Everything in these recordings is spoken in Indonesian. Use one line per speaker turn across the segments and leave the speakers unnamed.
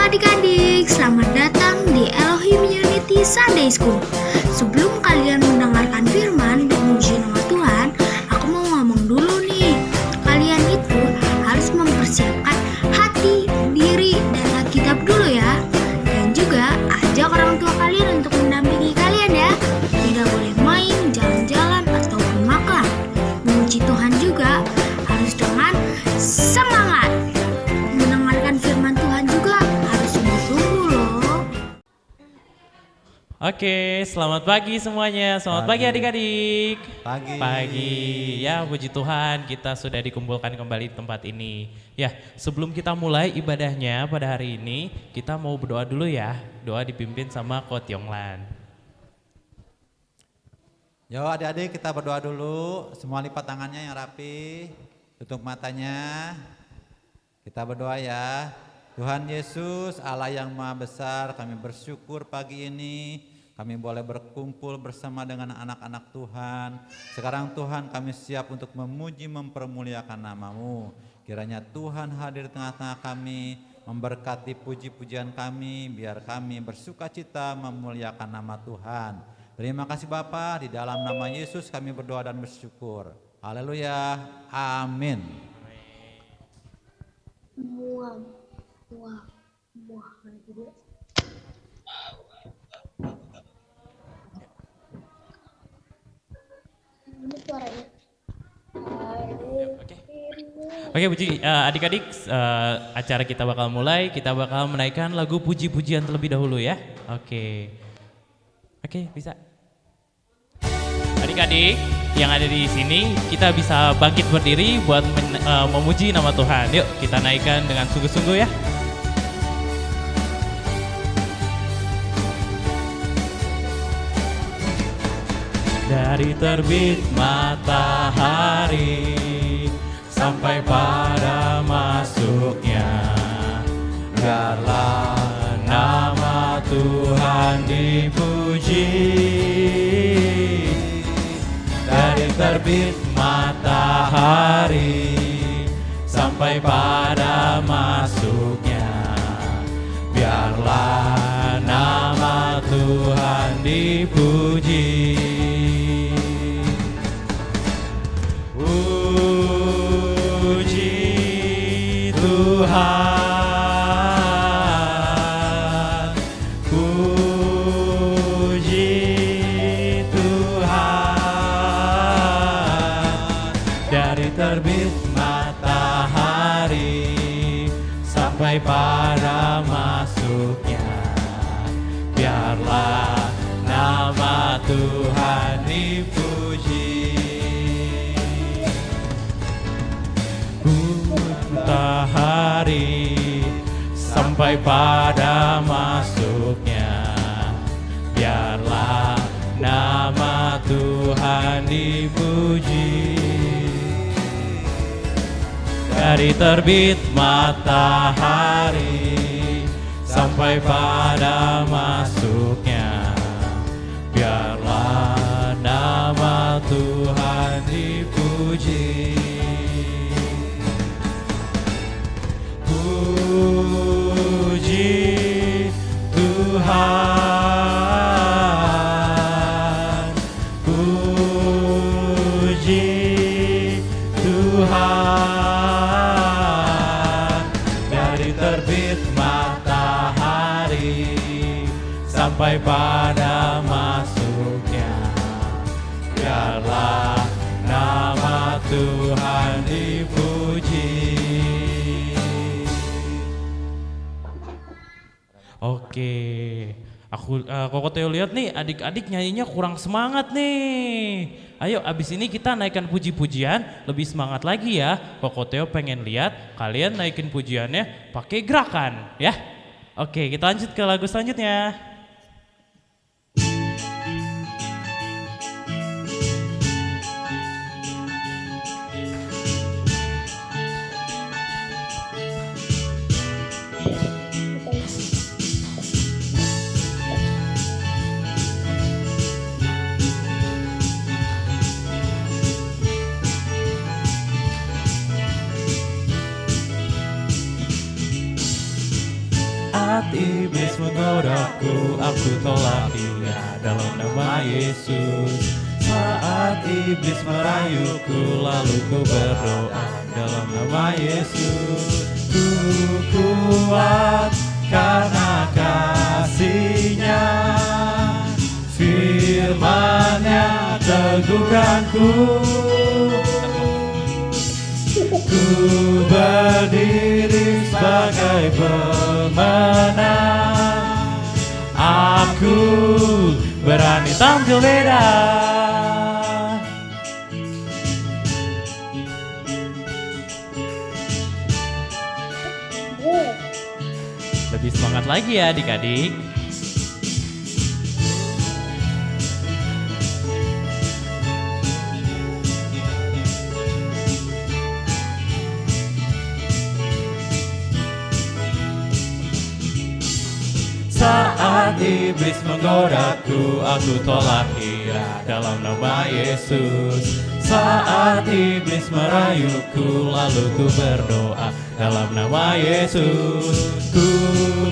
adik-adik, selamat datang di Elohim Unity Sunday School. Sebelum kalian mendengarkan firman dan memuji nama Tuhan, aku mau ngomong dulu nih. Kalian itu harus mempersiapkan hati, diri, dan Alkitab dulu ya. Dan juga ajak orang tua kalian untuk mendampingi kalian ya. Tidak boleh main, jalan-jalan, ataupun makan. Memuji Tuhan juga harus dengan semangat. Mendengarkan firman Tuhan juga harus sungguh-sungguh loh.
Oke, selamat pagi semuanya. Selamat pagi adik-adik.
Pagi.
Ya, puji Tuhan kita sudah dikumpulkan kembali di tempat ini. Ya, sebelum kita mulai ibadahnya pada hari ini, kita mau berdoa dulu ya. Doa dipimpin sama Ko Tionglan.
Yo adik-adik kita berdoa dulu. Semua lipat tangannya yang rapi. Tutup matanya. Kita berdoa ya. Tuhan Yesus, Allah yang Maha Besar, kami bersyukur pagi ini kami boleh berkumpul bersama dengan anak-anak Tuhan. Sekarang Tuhan kami siap untuk memuji mempermuliakan nama-Mu. Kiranya Tuhan hadir di tengah-tengah kami, memberkati puji-pujian kami, biar kami bersuka cita memuliakan nama Tuhan. Terima kasih Bapa, di dalam nama Yesus kami berdoa dan bersyukur. Haleluya, amin.
Oke, puji adik-adik, acara kita bakal mulai. Kita bakal menaikkan lagu puji-pujian terlebih dahulu ya. Oke, bisa. Adik-adik yang ada di sini, kita bisa bangkit berdiri buat memuji nama Tuhan. Yuk kita naikkan dengan sungguh-sungguh ya. Dari terbit matahari sampai pada masuknya, biarlah nama Tuhan dipuji. Dari terbit matahari sampai pada masuknya, biarlah nama Tuhan dipuji. Puji Tuhan, puji Tuhan. Dari terbit matahari sampai pada masuknya, biarlah nama Tuhan dipuji. Matahari sampai pada masuknya, biarlah nama Tuhan dipuji. Dari terbit matahari sampai pada masuknya, biarlah nama Tuhan dipuji. Puji Tuhan, puji Tuhan. Dari terbit matahari sampai pada masuknya, biarlah nama Tuhan dipuji. Oke, Koko Teo lihat nih adik-adik nyanyinya kurang semangat nih. Ayo abis ini kita naikkan puji-pujian lebih semangat lagi ya. Koko Teo pengen lihat kalian naikin pujiannya pakai gerakan ya. Oke, kita lanjut ke lagu selanjutnya. Saat iblis menggodaku, aku tolak dia dalam nama Yesus. Saat iblis merayuku, lalu ku berdoa dalam nama Yesus. Ku kuat karena kasih-Nya, firman-Nya teguhkanku. Ku berdiri sebagai pemenang. Aku berani tampil beda. Lebih semangat lagi ya adik-adik. Saat iblis menggodaku, aku tolak ia dalam nama Yesus. Saat iblis merayuku, lalu ku berdoa dalam nama Yesus. Ku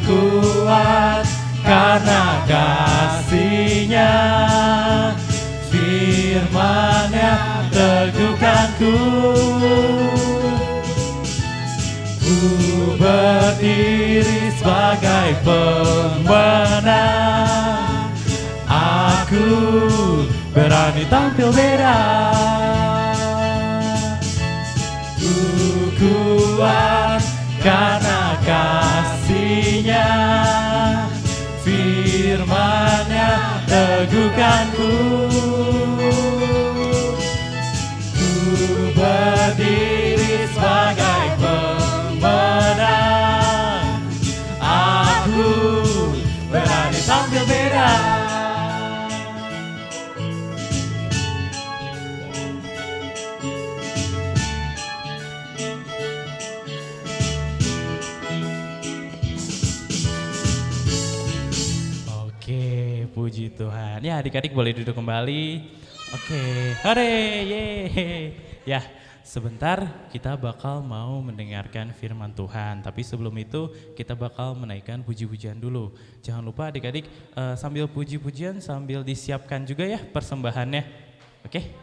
kuat karena kasih-Nya, firman-Nya teguhkanku. Ku berdiri sebagai pemenang. Aku berani tampil beda. Ku kuat karena kasih-Nya, firman-Nya teguhkanku. Ku berdiri sebagai pemenang. Aku berani tampil beda. Oke, puji Tuhan. Ya, adik-adik boleh duduk kembali. Oke, hore, ye. Ya, sebentar kita bakal mau mendengarkan firman Tuhan. Tapi sebelum itu kita bakal menaikkan puji-pujian dulu. Jangan lupa adik-adik sambil puji-pujian sambil disiapkan juga ya persembahannya. Oke?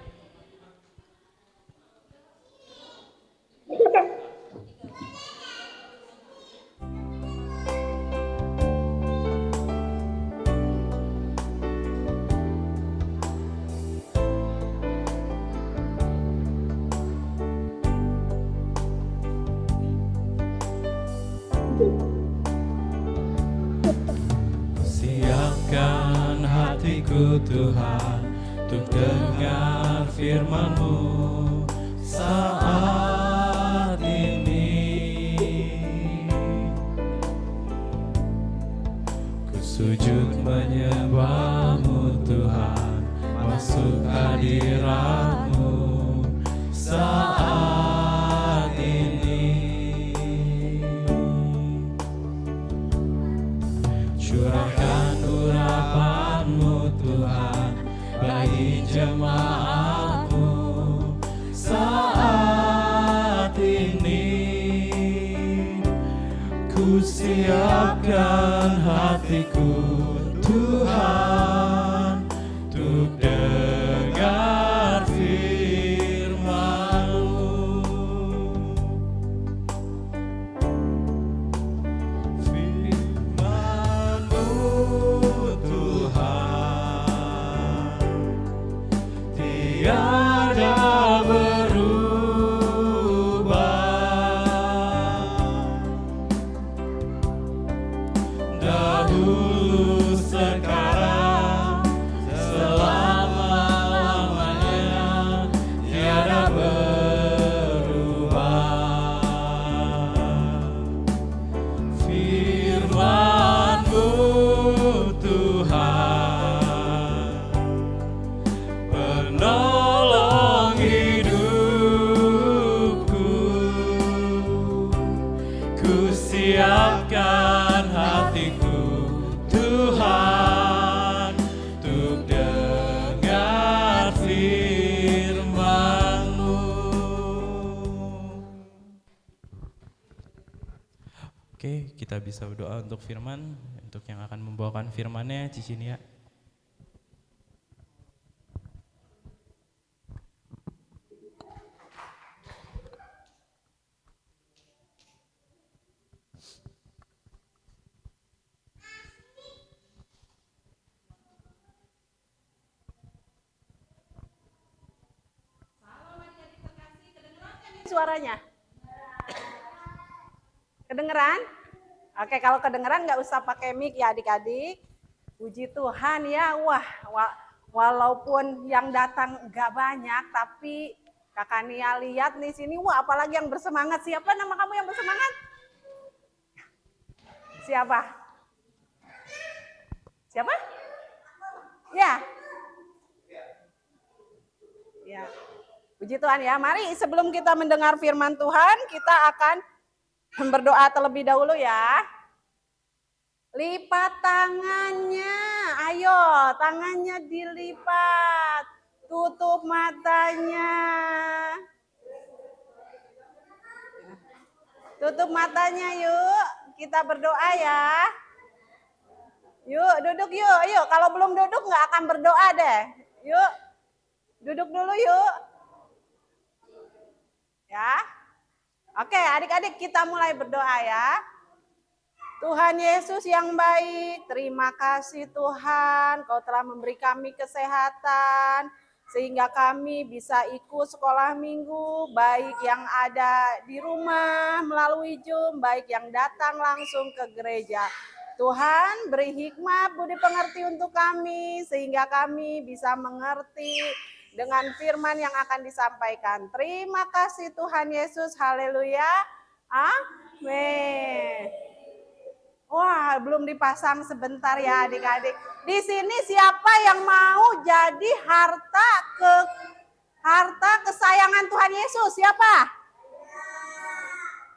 Siapkan hatiku Tuhan untuk dengar firman-Mu saat ini. Ku sujud menyembah-Mu Tuhan, masuk hadirat-Mu saat ini. Curahkan urapan-Mu Tuhan bagi jemaat-Mu saat ini. Ku siapkan hatiku Tuhan untuk dengar firman-Mu. Firman-Mu Tuhan tiada berubah, dahulu sekarang selama-lamanya tiada berubah. Firman-Mu Tuhan penolong hidupku. Ku siapkan hatiku Tuhan Oke, kita bisa berdoa untuk firman, untuk yang akan membawakan firman-Nya, Cici Nia.
Suaranya kedengeran? Oke, kalau kedengeran nggak usah pakai mic ya adik-adik. Puji Tuhan ya, walaupun yang datang nggak banyak, tapi Kakak Nia lihat nih sini, wah apalagi yang bersemangat. Siapa nama kamu yang bersemangat? Siapa? Siapa? Ya. Ya. Puji Tuhan ya. Mari sebelum kita mendengar firman Tuhan, kita akan berdoa terlebih dahulu ya. Lipat tangannya. Ayo, tangannya dilipat. Tutup matanya. Tutup matanya yuk. Kita berdoa ya. Yuk, duduk yuk. Yuk, kalau belum duduk nggak akan berdoa deh. Yuk, duduk dulu yuk. Ya. Oke, adik-adik kita mulai berdoa ya. Tuhan Yesus yang baik, terima kasih Tuhan, Kau telah memberi kami kesehatan, sehingga kami bisa ikut sekolah minggu, baik yang ada di rumah melalui Zoom, baik yang datang langsung ke gereja. Tuhan beri hikmat, budi pengerti untuk kami, sehingga kami bisa mengerti dengan firman yang akan disampaikan. Terima kasih Tuhan Yesus, haleluya, amin. Wah, belum dipasang sebentar ya adik-adik. Di sini siapa yang mau jadi harta kesayangan Tuhan Yesus? Siapa?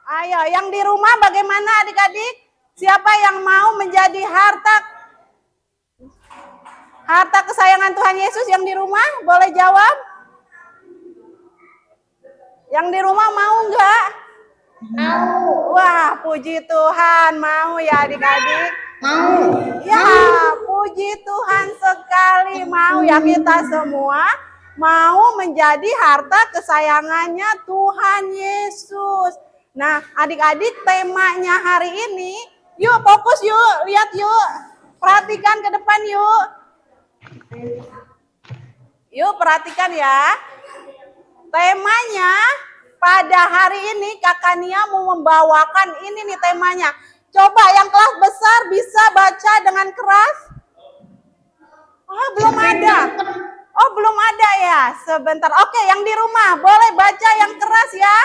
Ayo, yang di rumah bagaimana adik-adik? Siapa yang mau menjadi harta kesayangan Tuhan Yesus yang di rumah? Boleh jawab? Yang di rumah mau enggak? Mau. Wah, puji Tuhan, mau ya adik-adik? Mau. Ya, puji Tuhan sekali, mau ya kita semua mau menjadi harta kesayangannya Tuhan Yesus. Nah, adik-adik, temanya hari ini, yuk fokus yuk, lihat yuk, perhatikan ke depan yuk. Yuk perhatikan ya. Temanya pada hari ini Kakak Nia mau membawakan ini nih temanya. Coba yang kelas besar bisa baca dengan keras? Oh, belum ada. Oh, belum ada ya. Sebentar. Oke, yang di rumah boleh baca yang keras ya.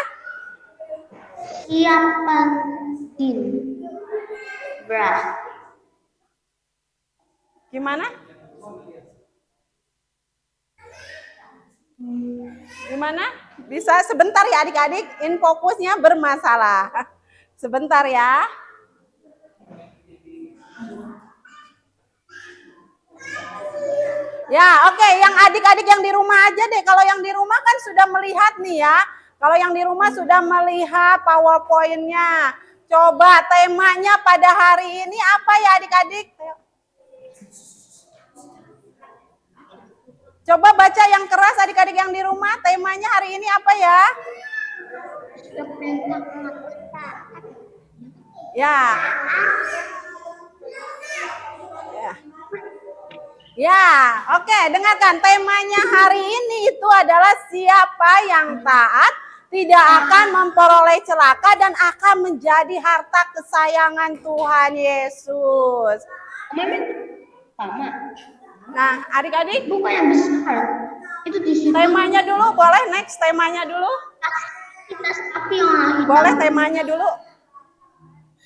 Siapa sin beras?
Gimana? Gimana? Bisa sebentar ya adik-adik, infokusnya bermasalah. Sebentar ya. Ya, oke, yang adik-adik yang di rumah aja deh. Kalau yang di rumah kan sudah melihat nih ya. Kalau yang di rumah sudah melihat PowerPoint-nya. Coba temanya pada hari ini apa ya adik-adik? Coba baca yang keras adik-adik yang di rumah. Temanya hari ini apa ya? Ya. Ya, oke, dengarkan temanya hari ini itu adalah siapa yang taat tidak akan memperoleh celaka dan akan menjadi harta kesayangan Tuhan Yesus.
Sama.
Nah, adik-adik,
Bukan yang besar. Itu di situ.
temanya dulu, boleh next temanya dulu?
Kita sapi yang lahir.
Boleh temanya dulu?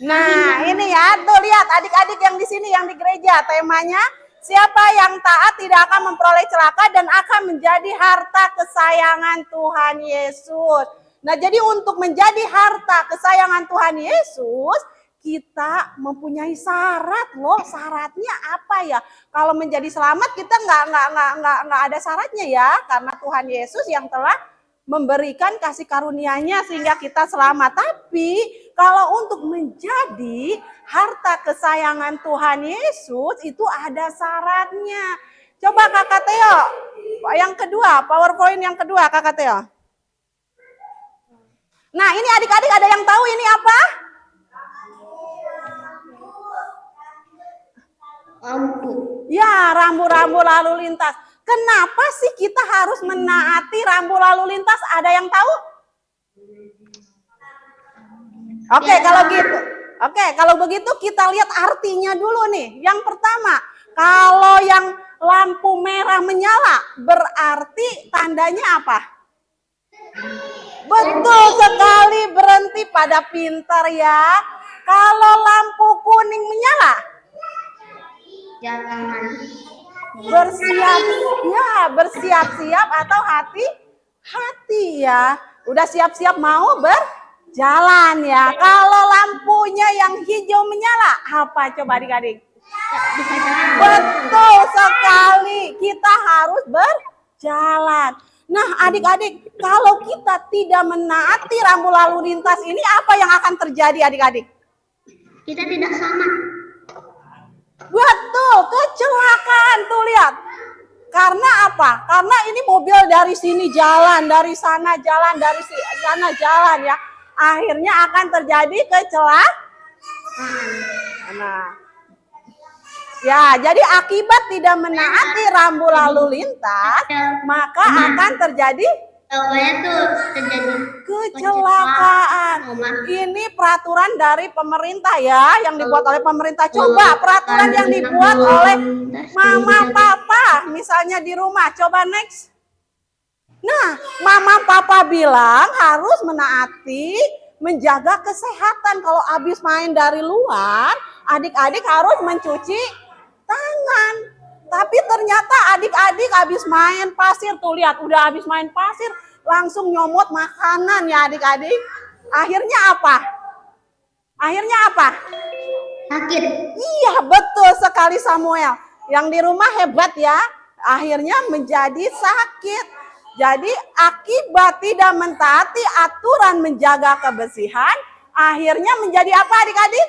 Nah, ini ya, tuh lihat adik-adik yang di sini yang di gereja, temanya siapa yang taat tidak akan memperoleh celaka dan akan menjadi harta kesayangan Tuhan Yesus. Nah, jadi untuk menjadi harta kesayangan Tuhan Yesus, kita mempunyai syarat loh. Syaratnya apa ya? Kalau menjadi selamat kita nggak ada syaratnya ya, karena Tuhan Yesus yang telah memberikan kasih karunia-Nya sehingga kita selamat. Tapi kalau untuk menjadi harta kesayangan Tuhan Yesus itu ada syaratnya. Coba Kakak Teo, yang kedua, PowerPoint yang kedua Kakak Teo. Nah ini adik-adik ada yang tahu ini apa?
Lampu.
Ya, rambu-rambu lalu lintas. Kenapa sih kita harus menaati rambu lalu lintas? Ada yang tahu? Oke, kalau begitu kita lihat artinya dulu nih. Yang pertama, kalau yang lampu merah menyala, berarti tandanya apa? Betul sekali, berhenti pada pintar ya. Kalau lampu kuning menyala,
Jangan.
bersiap-siap atau hati-hati ya. Udah siap-siap mau berjalan ya. Kalau lampunya yang hijau menyala, apa coba adik-adik?
Bisa jalan.
Betul sekali, kita harus berjalan. Nah adik-adik, kalau kita tidak menaati rambu lalu lintas ini, apa yang akan terjadi adik-adik?
Kita tidak selamat.
Betul, kecelakaan tuh lihat. Karena apa? Karena ini mobil dari sini jalan, dari sana jalan, dari sana jalan ya. Akhirnya akan terjadi kecelakaan. Nah, ya, jadi akibat tidak menaati rambu lalu lintas, maka akan terjadi
Pokoknya tuh terjadi
kecelakaan. Ini peraturan dari pemerintah ya, yang dibuat oleh pemerintah. Coba peraturan yang dibuat oleh mama papa, misalnya di rumah. Coba next. Nah, mama papa bilang harus menaati, menjaga kesehatan. Kalau habis main dari luar, adik-adik harus mencuci tangan. Tapi ternyata adik-adik habis main pasir, tuh lihat udah habis main pasir, langsung nyomot makanan ya adik-adik. Akhirnya apa?
sakit.
Iya betul sekali Samuel. Yang di rumah hebat ya, akhirnya menjadi sakit. Jadi akibat tidak mentaati aturan menjaga kebersihan, akhirnya menjadi apa adik-adik?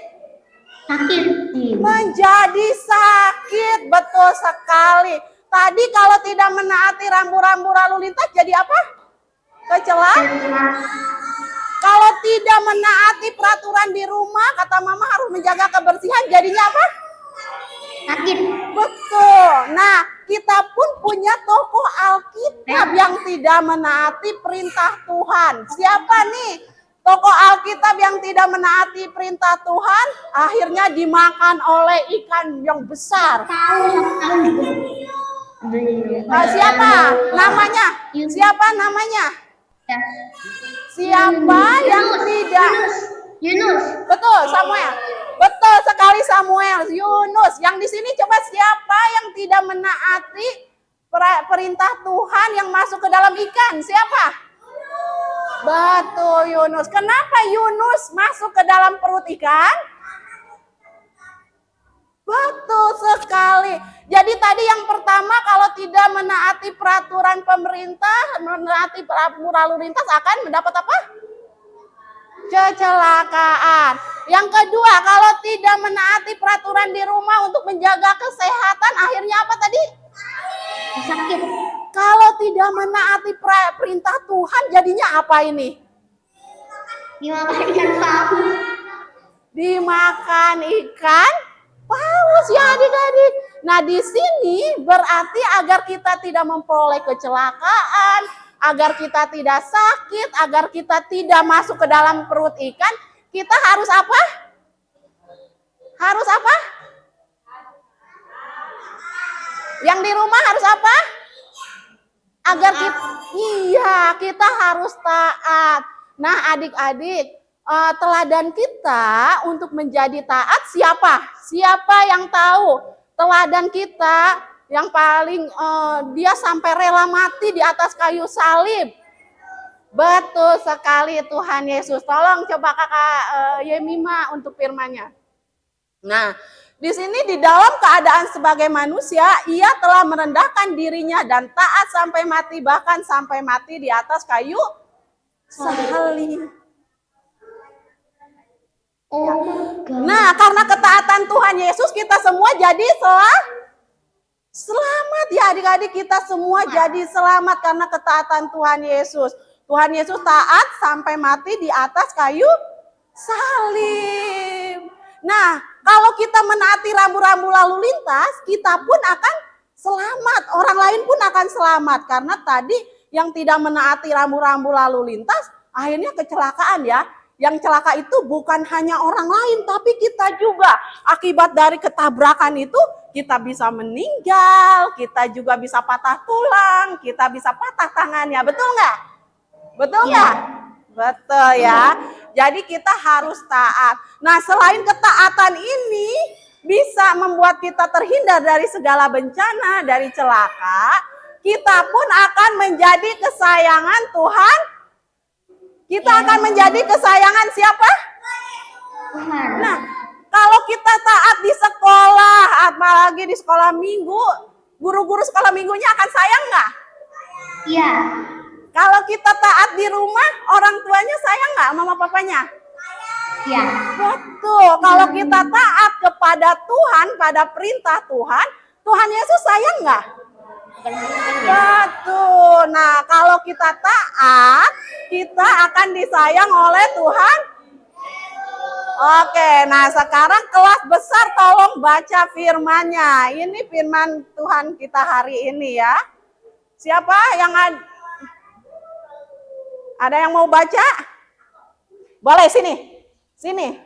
Sakit.
Menjadi sakit, betul sekali. Tadi kalau tidak menaati rambu-rambu lalu lintas jadi apa? Kecelakaan. Kalau tidak menaati peraturan di rumah, kata mama harus menjaga kebersihan, jadinya apa?
Sakit.
Betul. Nah, kita pun punya tokoh Alkitab yang tidak menaati perintah Tuhan. Siapa nih? Tokoh Alkitab yang tidak menaati perintah Tuhan, akhirnya dimakan oleh ikan yang besar. Siapa namanya? Siapa namanya? Siapa yang tidak?
Yunus.
Betul, Samuel. Betul sekali Samuel. Yunus. Yang di sini coba siapa yang tidak menaati perintah Tuhan yang masuk ke dalam ikan? Siapa? Betul, Yunus. Kenapa Yunus masuk ke dalam perut ikan? Betul sekali. Jadi tadi yang pertama kalau tidak menaati peraturan pemerintah, menaati rambu lalu lintas akan mendapat apa? Kecelakaan. Yang kedua, kalau tidak menaati peraturan di rumah untuk menjaga kesehatan, akhirnya apa tadi?
Sakit.
Kalau tidak menaati perintah Tuhan, jadinya apa ini?
Dimakan ikan paus.
Dimakan ikan paus ya adik-adik. Nah di sini berarti agar kita tidak memperoleh kecelakaan, agar kita tidak sakit, agar kita tidak masuk ke dalam perut ikan, kita harus apa? Harus apa? Yang di rumah harus apa? Agar kita harus taat. Nah adik-adik, teladan kita untuk menjadi taat siapa? Siapa yang tahu? Teladan kita yang paling dia sampai rela mati di atas kayu salib. Betul sekali Tuhan Yesus. Tolong coba kakak Yemima untuk firman-Nya. Nah, di sini di dalam keadaan sebagai manusia, ia telah merendahkan dirinya dan taat sampai mati, bahkan sampai mati di atas kayu salib.
Oh my God.
Nah, karena ketaatan Tuhan Yesus kita semua jadi selamat ya adik-adik, kita semua jadi selamat karena ketaatan Tuhan Yesus. Tuhan Yesus taat sampai mati di atas kayu salib. Nah, kalau kita menaati rambu-rambu lalu lintas, kita pun akan selamat. Orang lain pun akan selamat. Karena tadi yang tidak menaati rambu-rambu lalu lintas, akhirnya kecelakaan ya. Yang celaka itu bukan hanya orang lain, tapi kita juga. Akibat dari ketabrakan itu, kita bisa meninggal, kita juga bisa patah tulang, kita bisa patah tangannya. Betul nggak? Betul nggak? Betul ya. Jadi kita harus taat. Nah, selain ketaatan ini bisa membuat kita terhindar dari segala bencana, dari celaka, kita pun akan menjadi kesayangan Tuhan. Kita akan menjadi kesayangan siapa?
Tuhan.
Nah, kalau kita taat di sekolah, apalagi di sekolah minggu, guru-guru sekolah minggunya akan sayang nggak?
Iya.
Kalau kita taat di rumah, orang tuanya sayang nggak mama papanya?
Iya.
Betul. Kalau kita taat kepada Tuhan, pada perintah Tuhan, Tuhan Yesus sayang nggak? Betul. Nah, kalau kita taat, kita akan disayang oleh Tuhan. Oke, nah sekarang kelas besar tolong baca firman-Nya. Ini firman Tuhan kita hari ini ya. Siapa yang ada yang mau baca? Boleh sini. Sini.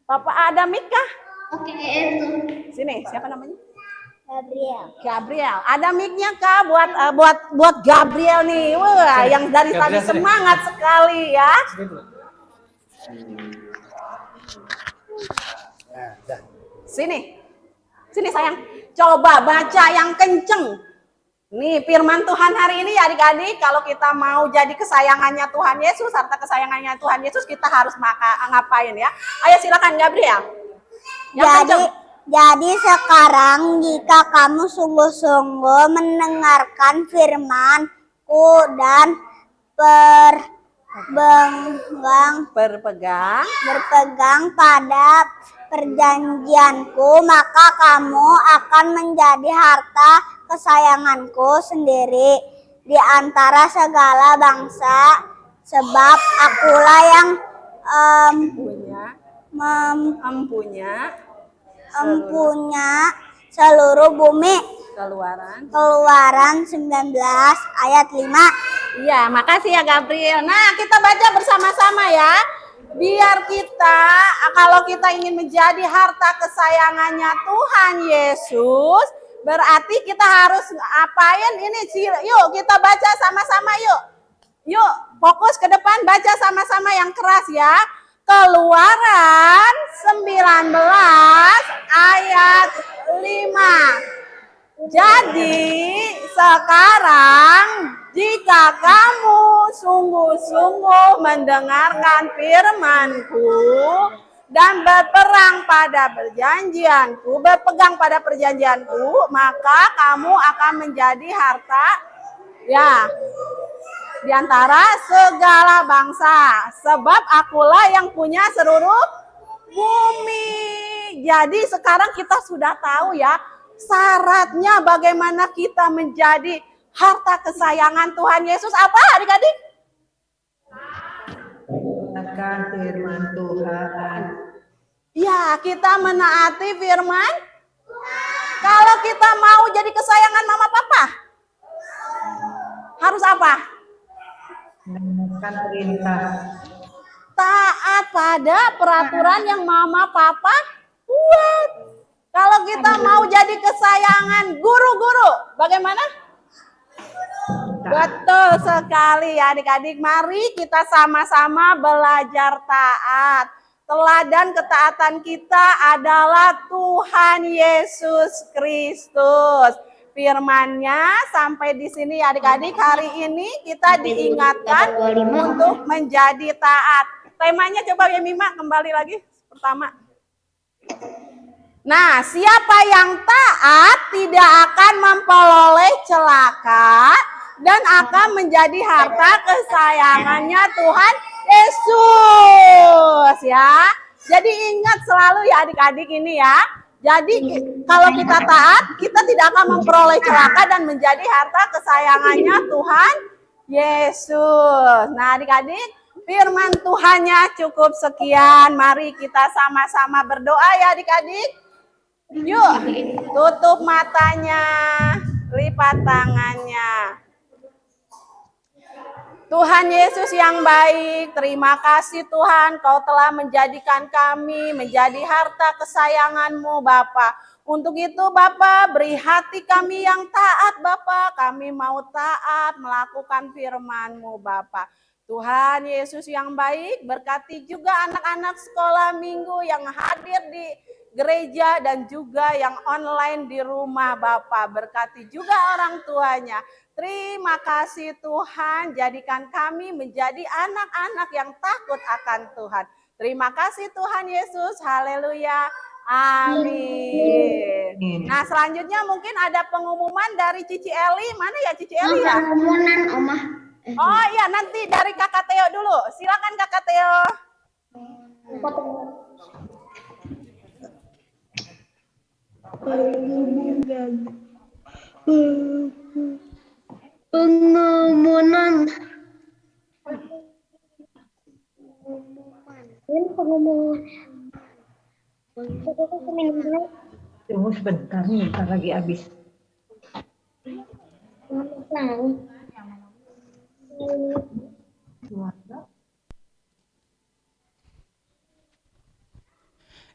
Bapak ada mic kah?
Oke, itu.
Sini, siapa namanya?
Gabriel.
Gabriel. Ada mic-nya kah buat Gabriel nih. Wah, yang dari tadi semangat sekali ya. Sini. Sini sayang. Coba baca yang kenceng. Nih firman Tuhan hari ini ya adik-adik, kalau kita mau jadi kesayangannya Tuhan Yesus, serta kesayangannya Tuhan Yesus, kita harus ngapain ya? Ayo silakan Gabriel.
Jadi sekarang jika kamu sungguh-sungguh mendengarkan firman-Ku dan berpegang pada perjanjianku, maka kamu akan menjadi harta kesayanganku sendiri di antara segala bangsa, sebab akulah yang empunya seluruh bumi. Keluaran 19 ayat 5.
Iya, makasih ya Gabriel. Nah, kita baca bersama-sama ya. Biar kita, kalau kita ingin menjadi harta kesayangannya Tuhan Yesus, berarti kita harus apain ini? Yuk kita baca sama-sama yuk. Yuk, fokus ke depan, baca sama-sama yang keras ya. Keluaran 19 ayat 5. Jadi sekarang jika kamu sungguh-sungguh mendengarkan firman-Ku dan berpegang pada perjanjian-Ku, maka kamu akan menjadi harta ya di antara segala bangsa, sebab akulah yang punya seluruh bumi. Jadi sekarang kita sudah tahu ya syaratnya bagaimana kita menjadi harta kesayangan Tuhan Yesus. Apa adik-adik?
Akan firman Tuhan.
Ya, kita menaati firman. Kalau kita mau jadi kesayangan mama papa, harus apa?
Mendengarkan perintah.
Taat pada peraturan yang mama papa buat. Kalau kita mau jadi kesayangan guru-guru, bagaimana? Betul sekali ya adik-adik. Mari kita sama-sama belajar taat. Teladan ketaatan kita adalah Tuhan Yesus Kristus. Firman-Nya sampai di sini ya adik-adik. Hari ini kita diingatkan untuk menjadi taat. Temanya coba ya Mima kembali lagi pertama. Nah, siapa yang taat tidak akan memperoleh celaka dan akan menjadi harta kesayangannya Tuhan Yesus ya. Jadi ingat selalu ya adik-adik ini ya. Jadi kalau kita taat, kita tidak akan memperoleh celaka dan menjadi harta kesayangannya Tuhan Yesus. Nah adik-adik, firman Tuhannya cukup sekian. Mari kita sama-sama berdoa ya adik-adik. Yuk, tutup matanya, lipat tangannya. Tuhan Yesus yang baik, terima kasih Tuhan, Kau telah menjadikan kami menjadi harta kesayangan-Mu Bapa. Untuk itu Bapa, beri hati kami yang taat Bapa, kami mau taat melakukan firman-Mu Bapa. Tuhan Yesus yang baik, berkati juga anak-anak sekolah minggu yang hadir di gereja dan juga yang online di rumah Bapa. Berkati juga orang tuanya. Terima kasih Tuhan, jadikan kami menjadi anak-anak yang takut akan Tuhan. Terima kasih Tuhan Yesus, haleluya, amin. Nah selanjutnya mungkin ada pengumuman dari Cici Eli, mana ya Cici Eli ya?
Pengumuman Oma.
Oh iya nanti dari Kakak Teo dulu, silakan Kakak Teo.
Pengumuman.
Tunggu sebentar nih, bentar lagi habis.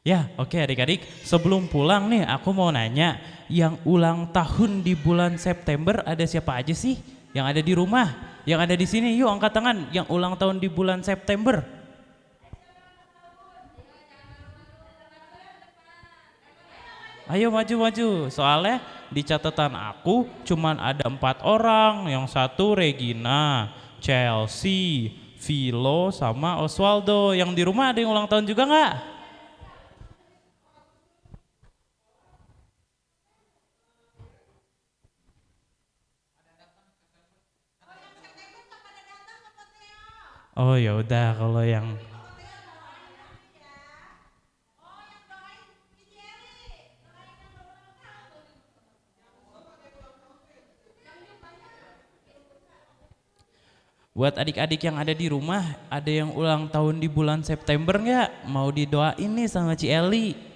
Ya, oke adik-adik. Sebelum pulang nih, aku mau nanya, yang ulang tahun di bulan September ada siapa aja sih? Yang ada di rumah, yang ada di sini, yuk angkat tangan. Yang ulang tahun di bulan September. Ayo maju-maju, soalnya di catatan aku cuman ada 4 orang. Yang satu Regina, Chelsea, Vilo, sama Oswaldo. Yang di rumah ada yang ulang tahun juga nggak? Oh ya udah kalau yang buat adik-adik yang ada di rumah, ada yang ulang tahun di bulan September nggak? Mau didoain nih sama Ci Eli.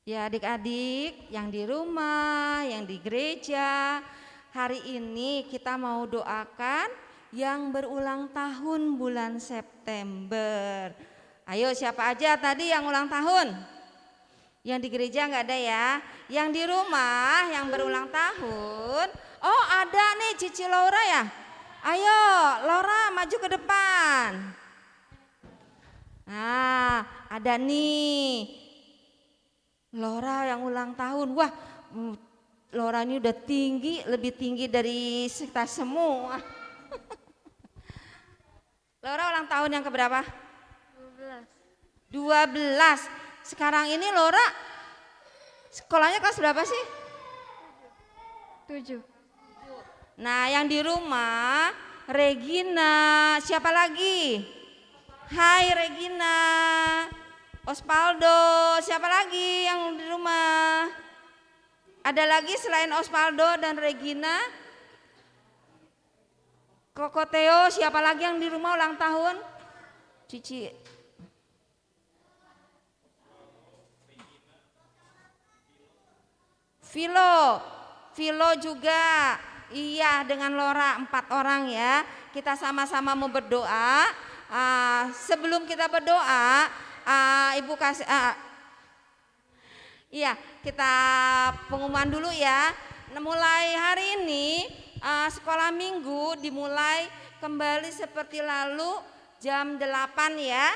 Ya adik-adik yang di rumah, yang di gereja, hari ini kita mau doakan yang berulang tahun bulan September. Ayo siapa aja tadi yang ulang tahun? Yang di gereja nggak ada ya. Yang di rumah yang berulang tahun. Oh ada nih Cici Laura ya. Ayo Laura maju ke depan. Nah ada nih Laura yang ulang tahun. Wah Laura ini udah tinggi, lebih tinggi dari kita semua. Laura ulang tahun yang keberapa? 12. Sekarang ini Laura sekolahnya kelas berapa sih? 7. Nah yang di rumah Regina, siapa lagi? Hai Regina, Osvaldo, siapa lagi yang di rumah? Ada lagi selain Osvaldo dan Regina? Koko Theo, siapa lagi yang di rumah ulang tahun? Cici. Vilo juga. Iya dengan Laura 4 orang ya. Kita sama-sama mau berdoa. Sebelum kita berdoa, Ibu kasih iya, kita pengumuman dulu ya. Mulai hari ini sekolah minggu dimulai kembali seperti lalu jam 8 ya.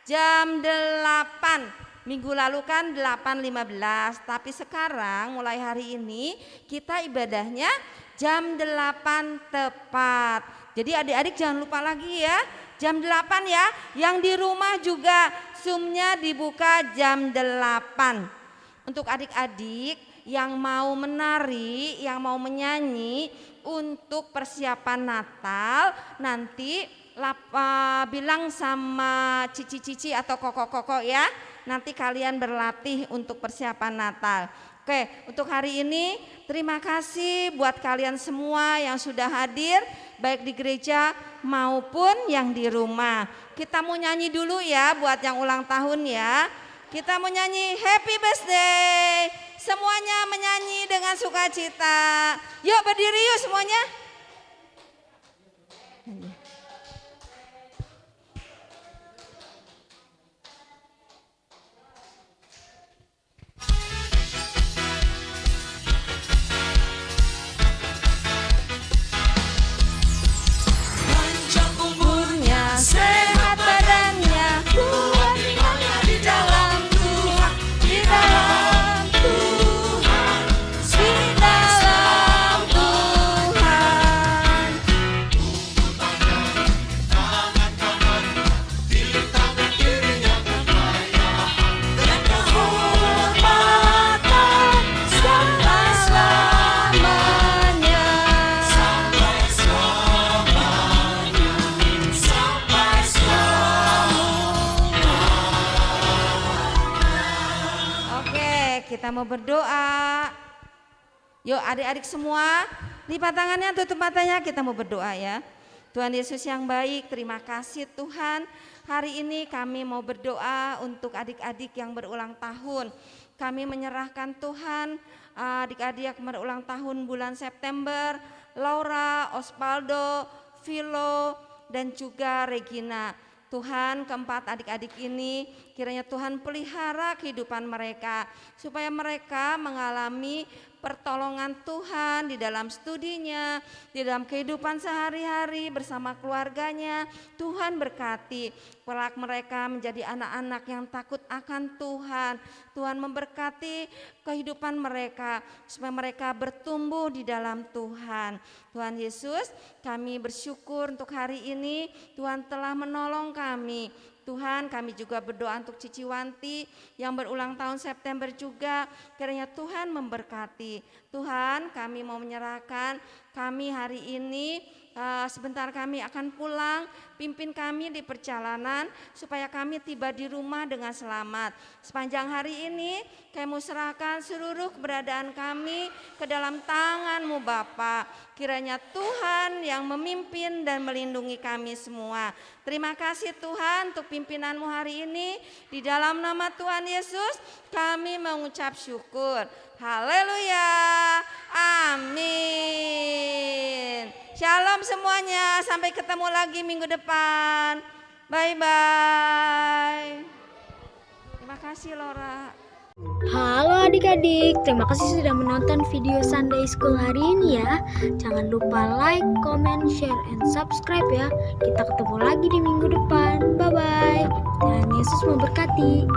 Jam 8. Minggu lalu kan 8.15, tapi sekarang mulai hari ini kita ibadahnya jam 8 tepat. Jadi adik-adik jangan lupa lagi ya, Jam 8 ya. Yang di rumah juga Zoom-nya dibuka jam 8. Untuk adik-adik yang mau menari, yang mau menyanyi untuk persiapan Natal, nanti bilang sama cici-cici atau koko-koko ya. Nanti kalian berlatih untuk persiapan Natal. Oke, untuk hari ini terima kasih buat kalian semua yang sudah hadir baik di gereja maupun yang di rumah. Kita mau nyanyi dulu ya buat yang ulang tahun ya. Kita mau nyanyi Happy Birthday. Semuanya menyanyi dengan sukacita. Yuk berdiri yuk semuanya. Sehat badannya, kuat imannya di dalam Tuhan, di dalam Tuhan, di dalam Tuhan. Tangan kanan di tangan kirinya kekayaan dan kehormatan sampai selamanya. Sampai selamanya. Sampai selamanya. Oke, kita mau berdoa. Yuk adik-adik semua, lipat tangannya, tutup matanya, kita mau berdoa ya. Tuhan Yesus yang baik, terima kasih Tuhan. Hari ini kami mau berdoa untuk adik-adik yang berulang tahun. Kami menyerahkan Tuhan adik-adik yang berulang tahun bulan September, Laura, Osvaldo, Philo, dan juga Regina. Tuhan, keempat adik-adik ini kiranya Tuhan pelihara kehidupan mereka supaya mereka mengalami pertolongan Tuhan di dalam studinya, di dalam kehidupan sehari-hari bersama keluarganya. Tuhan berkati kelak mereka menjadi anak-anak yang takut akan Tuhan. Tuhan memberkati kehidupan mereka supaya mereka bertumbuh di dalam Tuhan. Tuhan Yesus, kami bersyukur untuk hari ini Tuhan telah menolong kami. Tuhan, kami juga berdoa untuk Cici Wanti yang berulang tahun September juga. Kiranya Tuhan memberkati. Tuhan, kami mau menyerahkan kami hari ini. Sebentar kami akan pulang, pimpin kami di perjalanan supaya kami tiba di rumah dengan selamat. Sepanjang hari ini kami mau serahkan seluruh keberadaan kami ke dalam tangan-Mu Bapa. Kiranya Tuhan yang memimpin dan melindungi kami semua. Terima kasih Tuhan untuk pimpinan-Mu hari ini. Di dalam nama Tuhan Yesus kami mengucap syukur. Haleluya, amin. Shalom semuanya, sampai ketemu lagi minggu depan. Bye-bye. Terima kasih Laura.
Halo adik-adik, terima kasih sudah menonton video Sunday School hari ini ya. Jangan lupa like, comment, share, and subscribe ya. Kita ketemu lagi di minggu depan. Bye-bye. Dan Yesus memberkati.